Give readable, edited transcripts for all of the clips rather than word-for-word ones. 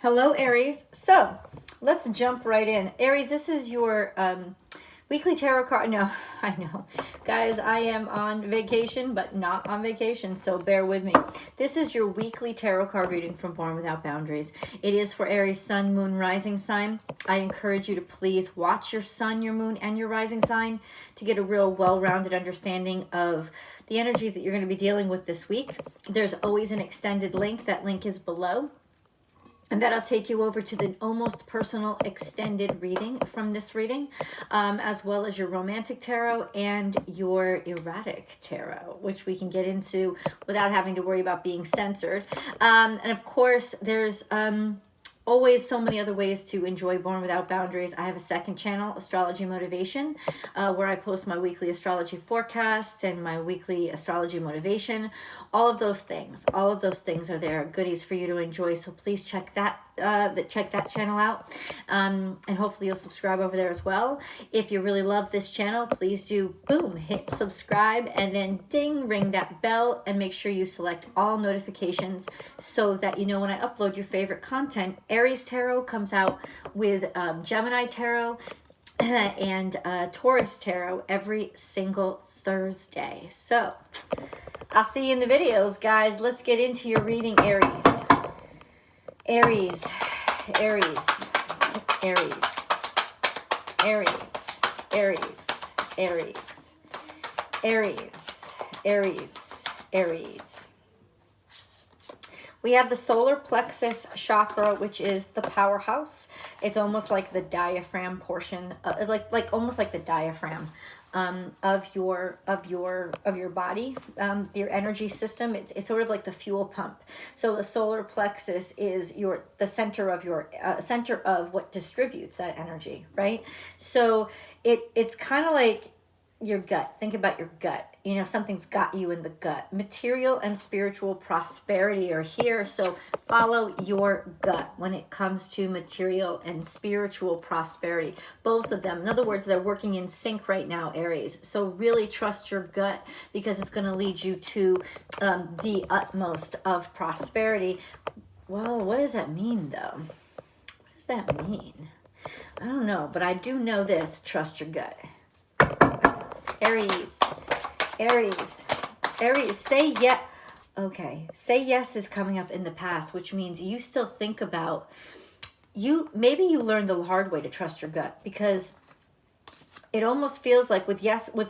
Hello, Aries. So let's jump right in. Aries, this is your weekly tarot card. No, I know. Guys, I am on vacation, but not on vacation, so bear with me. This is your weekly tarot card reading from Born Without Boundaries. It is for Aries sun, moon, rising sign. I encourage you to please watch your sun, your moon, and your rising sign to get a real well-rounded understanding of the energies that you're going to be dealing with this week. There's always an extended link. That link is below. And that'll take you over to the almost personal extended reading from this reading, as well as your romantic tarot and your erotic tarot, which we can get into without having to worry about being censored. And of course, there's always so many other ways to enjoy Born Without Boundaries. I have a second channel, Astrology Motivation, where I post my weekly astrology forecasts and my weekly astrology motivation. All of those things are there, goodies for you to enjoy. So please check that channel out, and hopefully you'll subscribe over there as well. If you really love this channel, please do hit subscribe and then ding, ring that bell, and make sure you select all notifications so that you know when I upload your favorite content. Aries Tarot comes out with Gemini Tarot and Taurus Tarot every single Thursday. So I'll see you in the videos, guys. Let's get into your reading, Aries. Aries, Aries, Aries, Aries, Aries, Aries, Aries, Aries, Aries. We have the solar plexus chakra, which is the powerhouse. It's almost like the diaphragm portion, like almost like the diaphragm of your body, your energy system. It's sort of like the fuel pump. So the solar plexus is the center of what distributes that energy, right? So it's kind of like your gut. Think about your gut. You know, something's got you in the gut. Material and spiritual prosperity are here. So follow your gut when it comes to material and spiritual prosperity. Both of them. In other words, they're working in sync right now, Aries. So really trust your gut because it's going to lead you to the utmost of prosperity. Well, what does that mean, though? What does that mean? I don't know, but I do know this. Trust your gut. Aries, Aries, Aries, say yes. Okay, say yes is coming up in the past, which means you still think about, maybe you learned the hard way to trust your gut, because it almost feels like with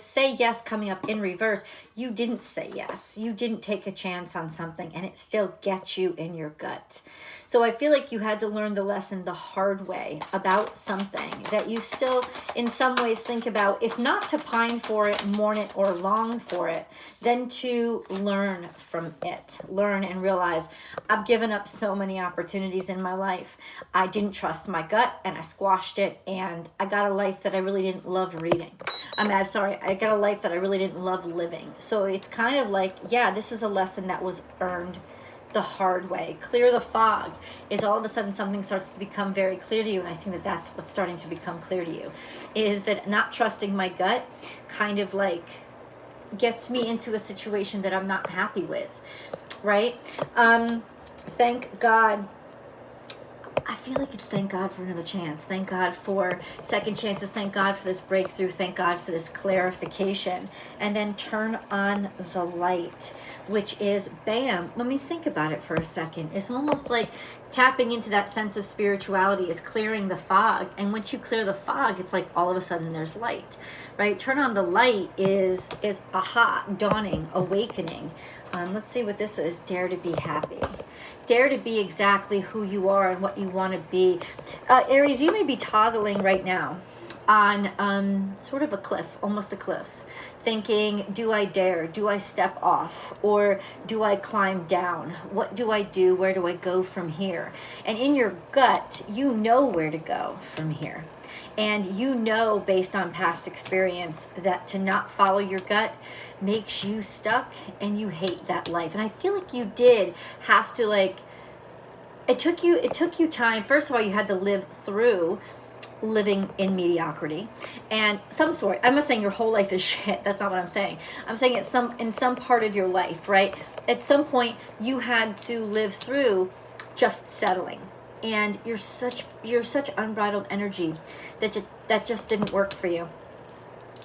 say yes coming up in reverse, you didn't say yes. You didn't take a chance on something and it still gets you in your gut. So I feel like you had to learn the lesson the hard way about something that you still in some ways think about, if not to pine for it, mourn it, or long for it, then to learn from it. Learn and realize, I've given up so many opportunities in my life. I didn't trust my gut and I squashed it, and I got a life that I really didn't love reading. I got a life that I really didn't love living. So it's kind of like, yeah, this is a lesson that was earned the hard way. Clear the fog is all of a sudden something starts to become very clear to you, and I think that that's what's starting to become clear to you, is that not trusting my gut kind of like gets me into a situation that I'm not happy with, right? Thank God. I feel like it's thank God for another chance. Thank God for second chances. Thank God for this breakthrough. Thank God for this clarification. And then turn on the light, which is bam. Let me think about it for a second. It's almost like tapping into that sense of spirituality is clearing the fog. And once you clear the fog, it's like all of a sudden there's light, right? Turn on the light is aha, dawning, awakening. Let's see what this is. Dare to be happy. Dare to be exactly who you are and what you want to be. Aries, you may be toggling right now on sort of a cliff, almost a cliff, thinking, do I dare? Do I step off? Or do I climb down? What do I do? Where do I go from here? And in your gut, you know where to go from here. And you know, based on past experience, that to not follow your gut makes you stuck and you hate that life. And I feel like you did have to, like, it took you time. First of all, you had to live through living in mediocrity and some sort. I'm not saying your whole life is shit. That's not what I'm saying. I'm saying in some part of your life, right? At some point, you had to live through just settling. and you're such unbridled energy that just didn't work for you.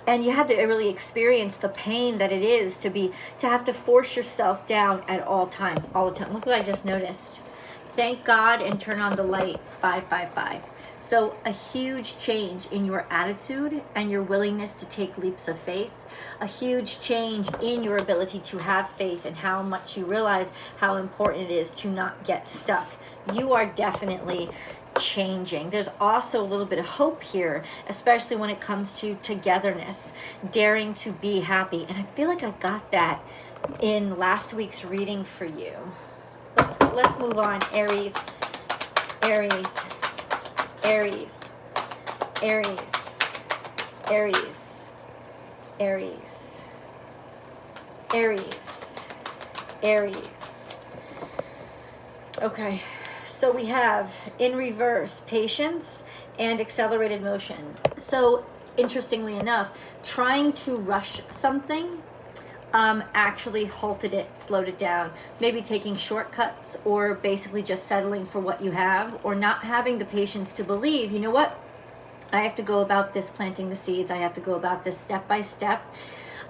And you had to really experience the pain that it is to have to force yourself down at all times, all the time. Look what I just noticed. Thank God and turn on the light, 555. So a huge change in your attitude and your willingness to take leaps of faith, a huge change in your ability to have faith and how much you realize how important it is to not get stuck. You are definitely changing. There's also a little bit of hope here, especially when it comes to togetherness, daring to be happy. And I feel like I got that in last week's reading for you. Let's move on. Aries, Aries, Aries, Aries, Aries, Aries, Aries, Aries. Okay, so we have in reverse patience and accelerated motion. So interestingly enough, trying to rush something actually halted it, slowed it down. Maybe taking shortcuts, or basically just settling for what you have, or not having the patience to believe, you know what, I have to go about this planting the seeds. I have to go about this step by step.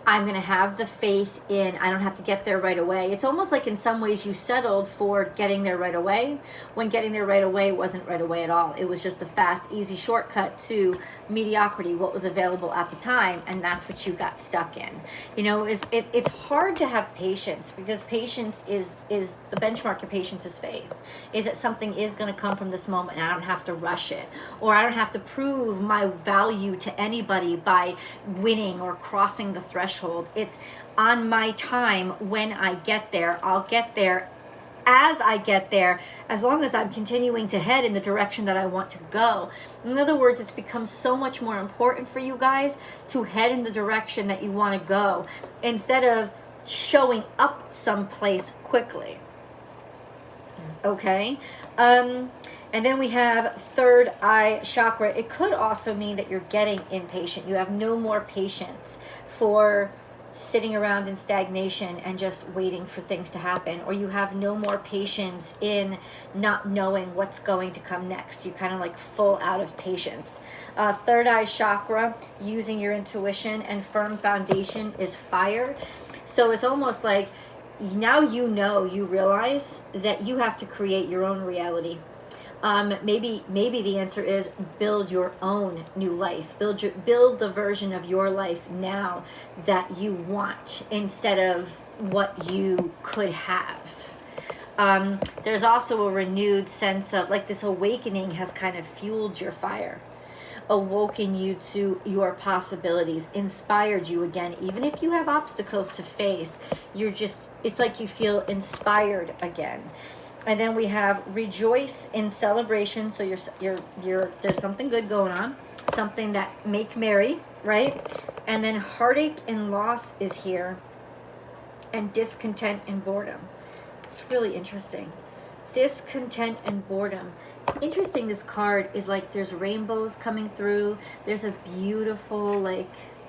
I'm going to have the faith in, I don't have to get there right away. It's almost like in some ways you settled for getting there right away, when getting there right away wasn't right away at all. It was just a fast, easy shortcut to mediocrity, what was available at the time, and that's what you got stuck in. You know, it's hard to have patience, because patience is the benchmark of patience is faith. Is that something is going to come from this moment and I don't have to rush it, or I don't have to prove my value to anybody by winning or crossing the threshold. It's on my time. When I get there, I'll get there. As I get there, as long as I'm continuing to head in the direction that I want to go. In other words, it's become so much more important for you guys to head in the direction that you want to go, instead of showing up someplace quickly. Okay. And then we have third eye chakra. It could also mean that you're getting impatient. You have no more patience for sitting around in stagnation and just waiting for things to happen, or you have no more patience in not knowing what's going to come next. You kind of like full out of patience. Third eye chakra, using your intuition and firm foundation, is fire. So it's almost like now you realize that you have to create your own reality. Maybe the answer is build your own new life. Build the version of your life now that you want, instead of what you could have. There's also a renewed sense of like this awakening has kind of fueled your fire, awoken you to your possibilities, inspired you again. Even if you have obstacles to face, it's like you feel inspired again. And then we have rejoice in celebration. So you're there's something good going on, something that make merry, right? And then heartache and loss is here, and discontent and boredom. It's really interesting. Discontent and boredom. Interesting, this card is like there's rainbows coming through. There's a beautiful,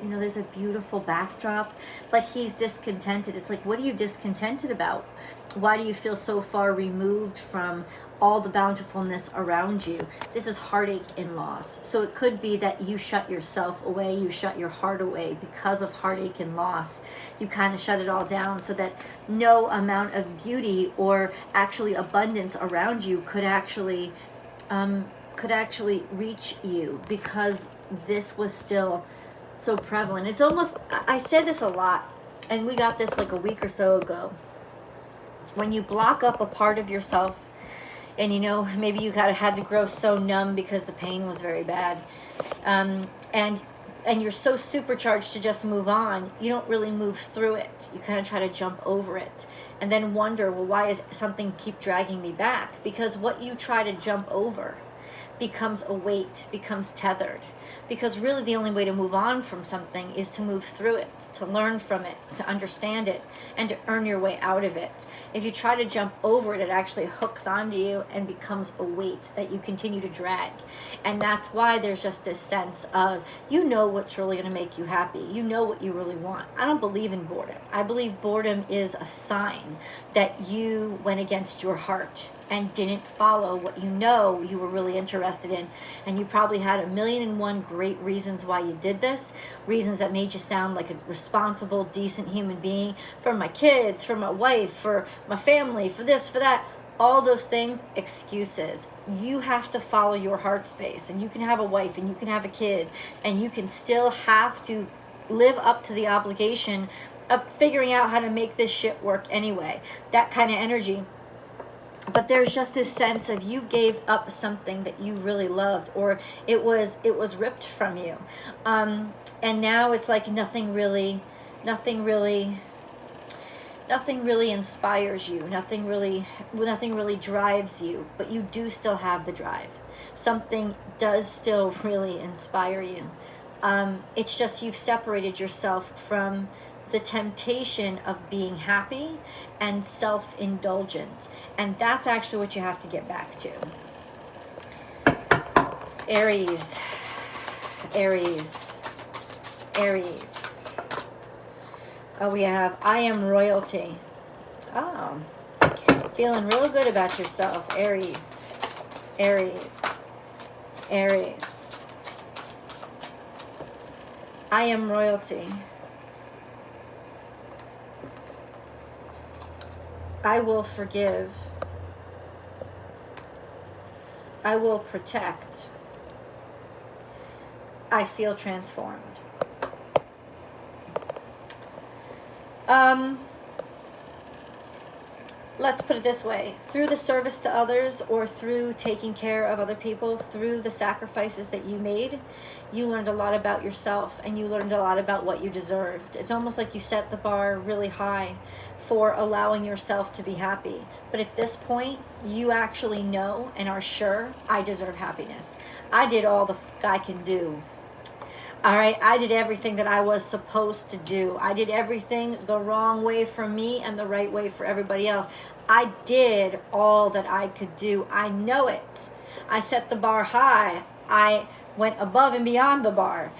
there's a beautiful backdrop, but he's discontented. It's like, what are you discontented about? Why do you feel so far removed from all the bountifulness around you? This is heartache and loss. So it could be that you shut yourself away, you shut your heart away because of heartache and loss. You kind of shut it all down so that no amount of beauty or actually abundance around you could actually reach you, because this was still so prevalent. It's almost, I said this a lot, and we got this like a week or so ago. When you block up a part of yourself, and maybe you had to grow so numb because the pain was very bad, and you're so supercharged to just move on, you don't really move through it. You kind of try to jump over it and then wonder, well, why is something keep dragging me back? Because what you try to jump over becomes a weight, becomes tethered. Because really the only way to move on from something is to move through it, to learn from it, to understand it, and to earn your way out of it. If you try to jump over it, it actually hooks onto you and becomes a weight that you continue to drag. And that's why there's just this sense of, what's really going to make you happy. You know what you really want. I don't believe in boredom. I believe boredom is a sign that you went against your heart. and didn't follow what you know you were really interested in. And you probably had 1,000,001 great reasons why you did this, reasons that made you sound like a responsible, decent human being, for my kids, for my wife, for my family, for this, for that. All those things, excuses. You have to follow your heart space, and you can have a wife and you can have a kid, and you can still have to live up to the obligation of figuring out how to make this shit work anyway. That kind of energy. But there's just this sense of you gave up something that you really loved, or it was ripped from you, and now it's like nothing really inspires you, nothing really drives you, but you do still have the drive. Something does still really inspire you. It's just you've separated yourself from the temptation of being happy and self-indulgent. And that's actually what you have to get back to. Aries. Aries. Aries. Oh, we have I am royalty. Oh. Feeling real good about yourself, Aries. Aries. Aries. I am royalty. I will forgive. I will protect. I feel transformed. Let's put it this way. Through the service to others, or through taking care of other people, through the sacrifices that you made, you learned a lot about yourself, and you learned a lot about what you deserved. It's almost like you set the bar really high for allowing yourself to be happy. But at this point, you actually know and are sure, I deserve happiness. I did all the I can do. All right, I did everything that I was supposed to do. I did everything the wrong way for me and the right way for everybody else. I did all that I could do. I know it. I set the bar high. I went above and beyond the bar.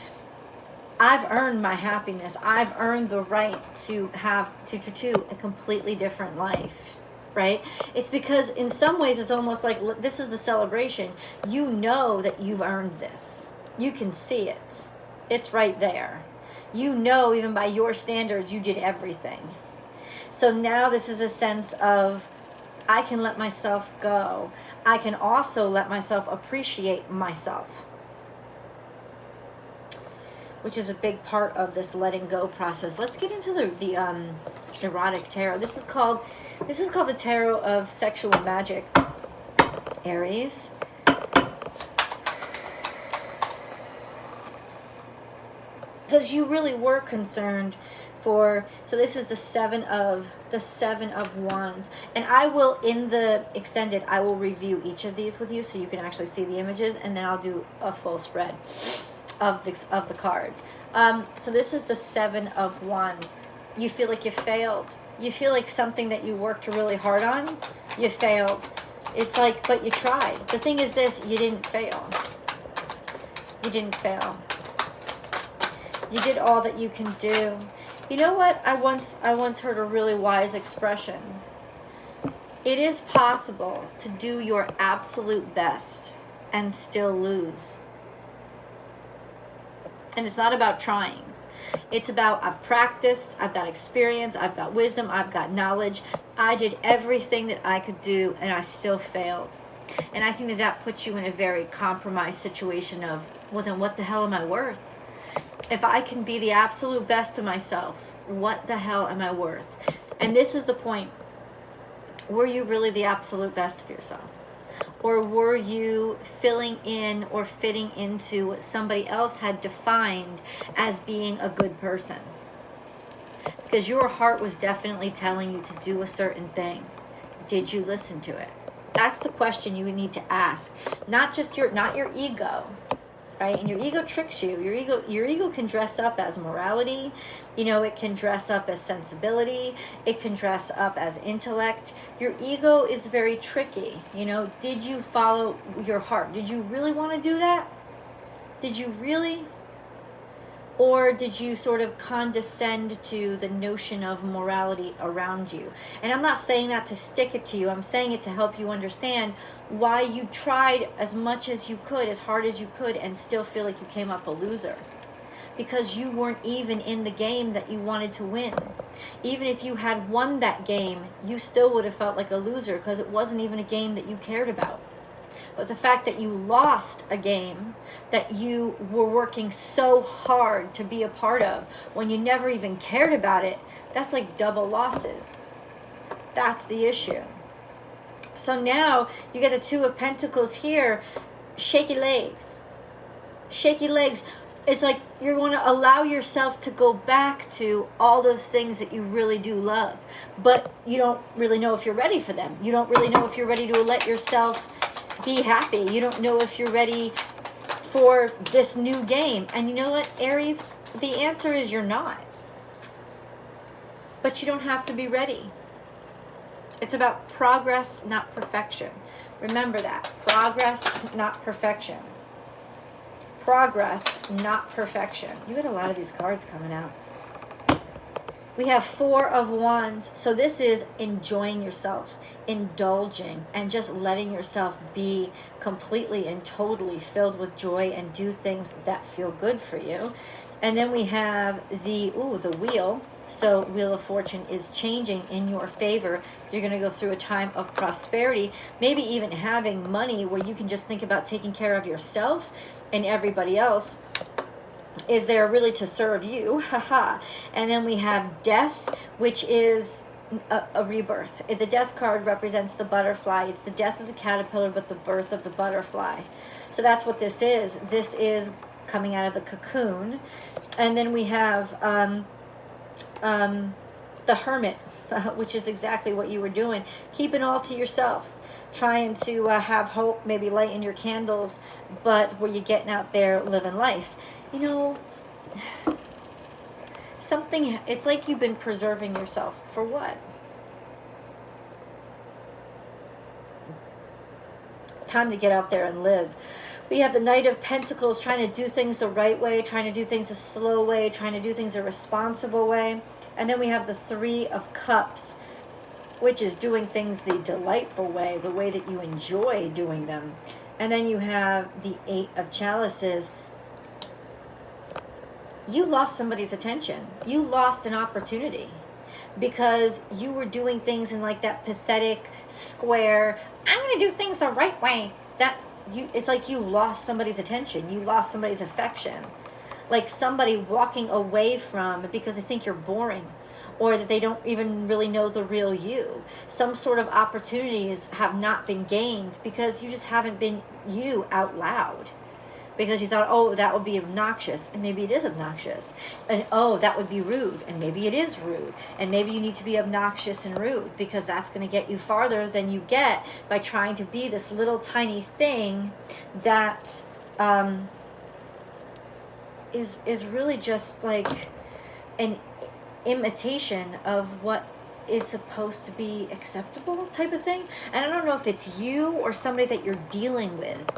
I've earned my happiness. I've earned the right to have a completely different life, right? It's because in some ways it's almost like this is the celebration. You know that you've earned this. You can see it. It's right there. You know, even by your standards, you did everything. So now this is a sense of, I can let myself go. I can also let myself appreciate myself, which is a big part of this letting go process. Let's get into the erotic tarot. This is called the tarot of sexual magic. Aries. Because you really were concerned for, so this is the seven of wands, and I will, in the extended, I will review each of these with you so you can actually see the images, and then I'll do a full spread of the cards. So this is the 7 of wands. You feel like you failed. You feel like something that you worked really hard on, you failed. It's like, but you tried. The thing is this, you didn't fail. You didn't fail. You did all that you can do. You know what? I once heard a really wise expression. It is possible to do your absolute best and still lose. And it's not about trying. It's about, I've practiced, I've got experience, I've got wisdom, I've got knowledge. I did everything that I could do, and I still failed. And I think that puts you in a very compromised situation of, well, then what the hell am I worth? If I can be the absolute best of myself, what the hell am I worth? And this is the point. Were you really the absolute best of yourself? Or were you filling in or fitting into what somebody else had defined as being a good person? Because your heart was definitely telling you to do a certain thing. Did you listen to it? That's the question you would need to ask. Not your ego. Right? And your ego tricks you. Your ego can dress up as morality. You know, it can dress up as sensibility. It can dress up as intellect. Your ego is very tricky. You know, did you follow your heart? Did you really want to do that? Did you really? Or did you sort of condescend to the notion of morality around you? And I'm not saying that to stick it to you. I'm saying it to help you understand why you tried as much as you could, as hard as you could, and still feel like you came up a loser. Because you weren't even in the game that you wanted to win. Even if you had won that game, you still would have felt like a loser because it wasn't even a game that you cared about. But the fact that you lost a game that you were working so hard to be a part of when you never even cared about it, that's like double losses. That's the issue. So now you get the Two of Pentacles here. Shaky legs. Shaky legs. It's like you're going to allow yourself to go back to all those things that you really do love. But you don't really know if you're ready for them. You don't really know if you're ready to let yourself be happy. You don't know if you're ready for this new game. And you know what, Aries? The answer is you're not. But you don't have to be ready. It's about progress, not perfection. Remember that. Progress, not perfection. Progress, not perfection. You got a lot of these cards coming out. We have Four of Wands. So this is enjoying yourself, indulging, and just letting yourself be completely and totally filled with joy and do things that feel good for you. And then we have the Wheel. So Wheel of Fortune is changing in your favor. You're going to go through a time of prosperity, maybe even having money where you can just think about taking care of yourself, and everybody else is there really to serve you. And then we have Death, which is a rebirth. The Death card represents the butterfly. It's the death of the caterpillar, but the birth of the butterfly. So that's what this is. This is coming out of the cocoon. And then we have the Hermit, which is exactly what you were doing. Keeping all to yourself. Trying to have hope, maybe lighting your candles, but were you getting out there living life? You know, it's like you've been preserving yourself. For what? It's time to get out there and live. We have the Knight of Pentacles trying to do things the right way, trying to do things a slow way, trying to do things a responsible way. And then we have the Three of Cups, which is doing things the delightful way, the way that you enjoy doing them. And then you have the Eight of Chalices. You lost somebody's attention. You lost an opportunity because you were doing things in like that pathetic, square, I'm going to do things the right way. It's like you lost somebody's attention. You lost somebody's affection. Like somebody walking away from because they think you're boring, or that they don't even really know the real you. Some sort of opportunities have not been gained because you just haven't been you out loud. Because you thought, oh, that would be obnoxious, and maybe it is obnoxious. And oh, that would be rude, and maybe it is rude. And maybe you need to be obnoxious and rude because that's going to get you farther than you get by trying to be this little tiny thing that is really just like an imitation of what is supposed to be acceptable type of thing. And I don't know if it's you or somebody that you're dealing with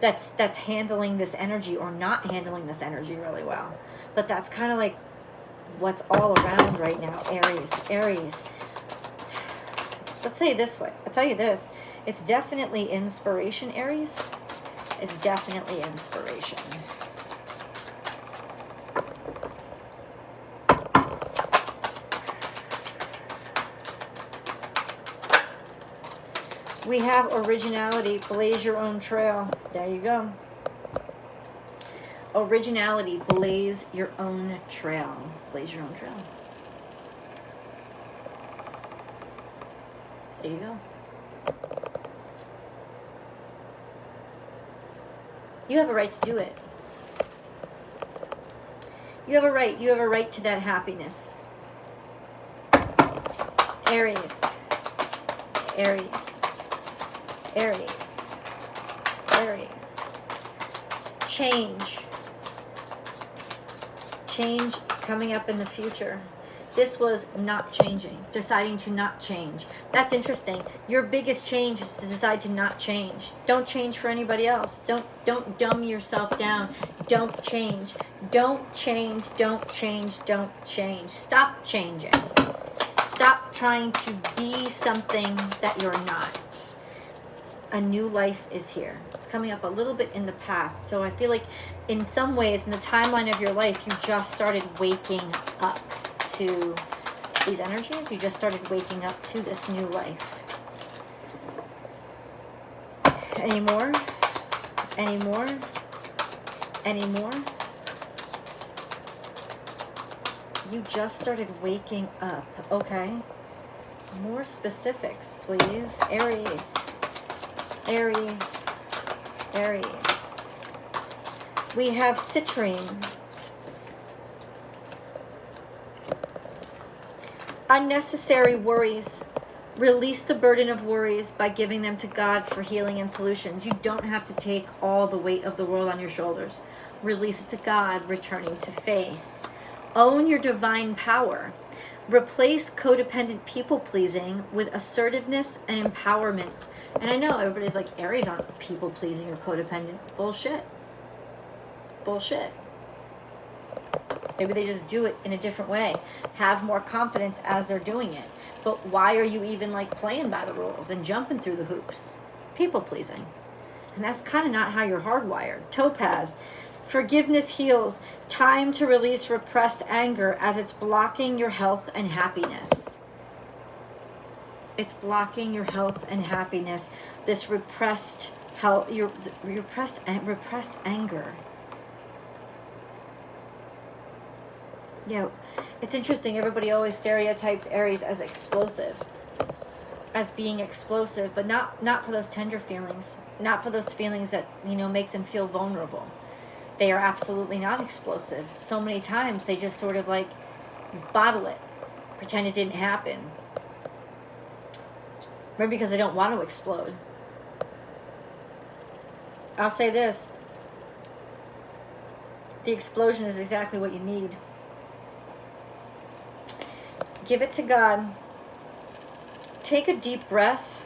that's handling this energy or not handling this energy really well. But that's kind of like what's all around right now, Aries. Let's say it this way. I'll tell you this. It's definitely inspiration, Aries. It's definitely inspiration. We have originality, blaze your own trail. There you go. Originality, blaze your own trail. Blaze your own trail. There you go. You have a right to do it. You have a right. You have a right to that happiness. Aries. Aries. Aries. Aries. Change. Change coming up in the future. This was not changing, deciding to not change. That's interesting. Your biggest change is to decide to not change. Don't change for anybody else. Don't dumb yourself down. Don't change. Don't change. Don't change. Don't change. Stop changing. Stop trying to be something that you're not. A new life is here. It's coming up a little bit in the past. So I feel like in some ways in the timeline of your life, you just started waking up to these energies. You just started waking up to this new life. Any more? Any more? Any more? You just started waking up. Okay. More specifics, please. Aries. Aries. Aries. We have citrine. Unnecessary worries. Release the burden of worries by giving them to God for healing and solutions. You don't have to take all the weight of the world on your shoulders. Release it to God, returning to faith. Own your divine power. Replace codependent people-pleasing with assertiveness and empowerment. And I know everybody's like, Aries aren't people-pleasing or codependent. Bullshit. Bullshit. Maybe they just do it in a different way. Have more confidence as they're doing it. But why are you even like playing by the rules and jumping through the hoops? People-pleasing. And that's kind of not how you're hardwired. Topaz. Forgiveness heals. Time to release repressed anger as it's blocking your health and happiness. It's blocking your health and happiness. This repressed health, your repressed anger. Yeah, it's interesting. Everybody always stereotypes Aries as explosive, as being explosive, but not for those tender feelings, not for those feelings that, you know, make them feel vulnerable. They are absolutely not explosive. So many times they just sort of like bottle it, pretend it didn't happen. Maybe because they don't want to explode. I'll say this. The explosion is exactly what you need. Give it to God. Take a deep breath.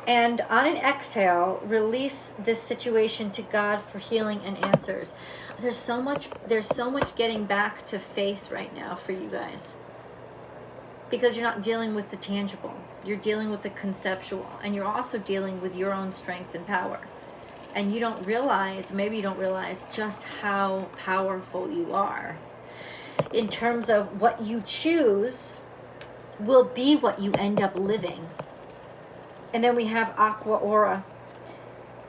And on an exhale, release this situation to God for healing and answers. There's so much getting back to faith right now for you guys. Because you're not dealing with the tangible. You're dealing with the conceptual. And you're also dealing with your own strength and power. And you don't realize, maybe you don't realize just how powerful you are. In terms of what you choose will be what you end up living. And then we have Aqua Aura.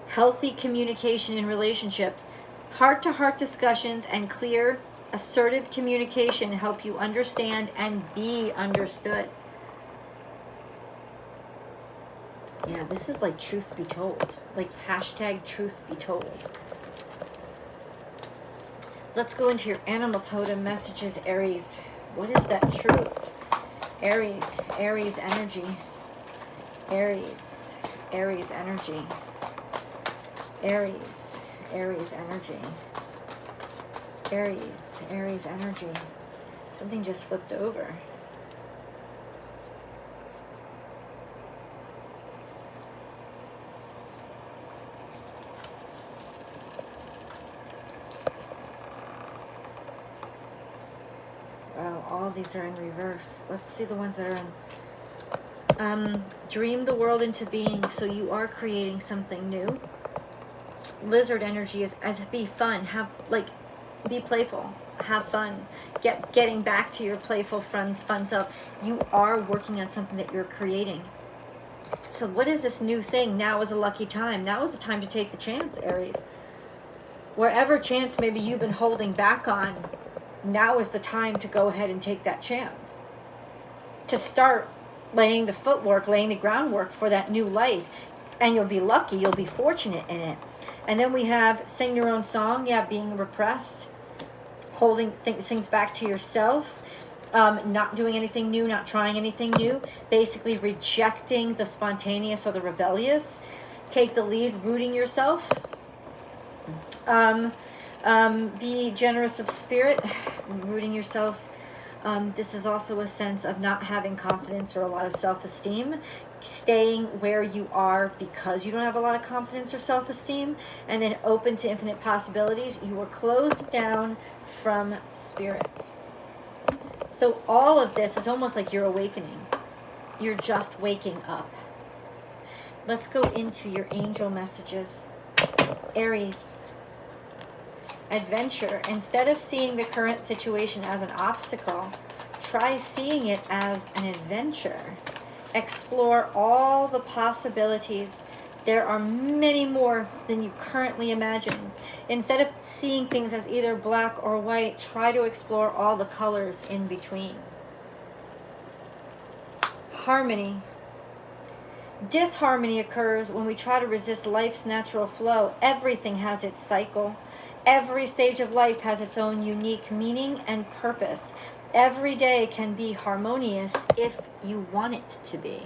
Healthy communication in relationships. Heart-to-heart discussions and clear, assertive communication help you understand and be understood. Yeah, this is like truth be told. Like hashtag truth be told. Let's go into your animal totem messages, Aries. What is that truth? Aries, Aries energy. Aries, Aries energy. Aries, Aries energy. Aries, Aries energy. Something just flipped over. Wow, all these are in reverse. Let's see the ones that are in. Dream the world into being, so you are creating something new. Lizard energy is as be fun, be playful, have fun, getting back to your playful fun self. You are working on something that you're creating. So what is this new thing? Now is a lucky time. Now is the time to take the chance, Aries. Wherever chance maybe you've been holding back on, now is the time to go ahead and take that chance. To start laying the footwork, laying the groundwork for that new life. And you'll be lucky, you'll be fortunate in it. And then we have sing your own song. Yeah, being repressed. Holding things back to yourself. Not doing anything new, not trying anything new. Basically rejecting the spontaneous or the rebellious. Take the lead, rooting yourself. Be generous of spirit. Rooting yourself. This is also a sense of not having confidence or a lot of self-esteem, staying where you are because you don't have a lot of confidence or self-esteem, and then open to infinite possibilities. You are closed down from spirit. So all of this is almost like you're awakening. You're just waking up. Let's go into your angel messages. Aries. Adventure. Instead of seeing the current situation as an obstacle, try seeing it as an adventure. Explore all the possibilities. There are many more than you currently imagine. Instead of seeing things as either black or white, try to explore all the colors in between. Harmony. Disharmony occurs when we try to resist life's natural flow. Everything has its cycle. Every stage of life has its own unique meaning and purpose. Every day can be harmonious if you want it to be.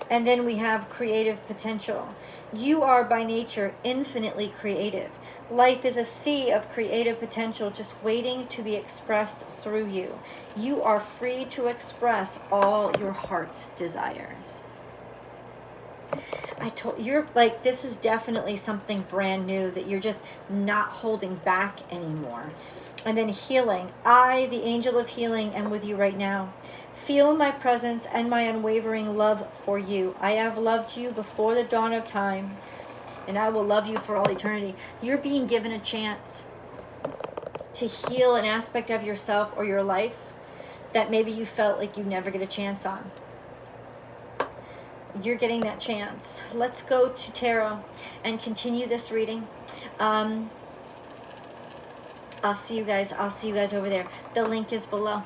And then we have creative potential. You are by nature infinitely creative. Life is a sea of creative potential just waiting to be expressed through you. You are free to express all your heart's desires. You're like, this is definitely something brand new that you're just not holding back anymore. And then healing. I, the angel of healing, am with you right now. Feel my presence and my unwavering love for you. I have loved you before the dawn of time, and I will love you for all eternity. You're being given a chance to heal an aspect of yourself or your life that maybe you felt like you never get a chance on. You're getting that chance. Let's go to tarot and continue this reading. I'll see you guys over there. The link is below.